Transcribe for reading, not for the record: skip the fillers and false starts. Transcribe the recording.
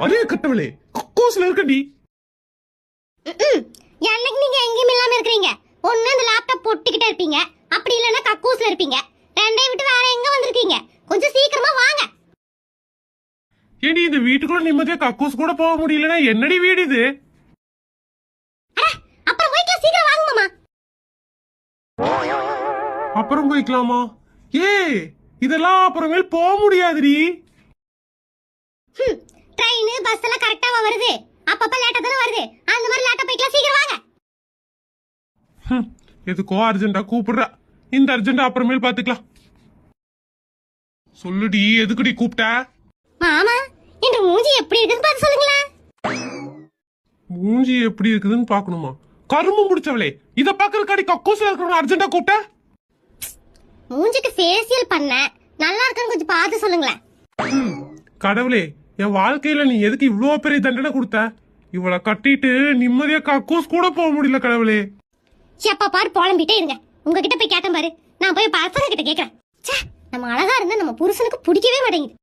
அதே கட்டவளே கக்கூஸ்ல இருக்கடி. என்னைக்கு நீங்க எங்கேயும் இல்லாம இருக்கீங்க? ஒண்ணு இந்த லேப்டாப் பொட்டிக்கிட்டே இருப்பீங்க, அப்படி இல்லைன்னா கக்கூஸ்ல இருப்பீங்க. ரெண்டையும் விட்டு வேற எங்க வந்திருக்கீங்க? கொஞ்சம் சீக்கிரமா வாங்க. ஏடி இந்த வீட்டுக்குள்ள நிம்மதியா கக்கூஸ் கூட போக முடியலன்னா என்னடி வீடு இது? அப்புறம் போய்க்கலாம், சீக்கிரம் வாங்க மாமா. அப்புறம் போய்க்கலாமா? இதெல்லாம் அப்புறமேல் போக முடியாதுடி. ட்ரெயின் பஸ் எல்லாம் கரெக்டாவா வருது? அப்பப்ப லேட்டா தானே வருது. அந்த மாதிரி லேட்டா போய்க்கலாம், சீக்கிரம் வாங்க. எதுக்கோ அர்ஜென்டா கூப்பிடுற. இந்த அர்ஜென்டா அப்புறமேல் பாத்துக்கலாம். சொல்லுடி, எதுக்குடி கூப்பிட்ட? மாமா, இந்த மூஞ்சி எப்படி இருக்குன்னு பார்த்து சொல்லுங்களேன். மூஞ்சி எப்படி இருக்குதுன்னு பாக்கணுமா? கரும்பு முடிச்சவளே, இத பாக்குறதுக்காடி கக்கூஸ்ல இருக்கிறவங்க அர்ஜென்டா கூப்பிட்ட? மூஞ்சிக்கு ஃபேஷியல் பண்ண நல்லா இருக்குன்னு கொஞ்சம் பார்த்து சொல்லுங்களேன். கடவுளே, என் வாழ்க்கையில நீ எதுக்கு இவ்ளோ பெரிய தண்டனை கொடுத்த? இவளை கட்டிட்டு நிம்மதியா கக்கூஸ் கூட போக முடியல கடவுளே. எப்ப பாரு புலம்பிட்டே இருங்க. உங்ககிட்ட போய் கேட்டேன் பாரு, நான் போய் பசங்க கிட்ட கேக்குறேன். நம்ம அழகா இருந்தா நம்ம புருஷனுக்கு பிடிக்கவே மாட்டேங்குது.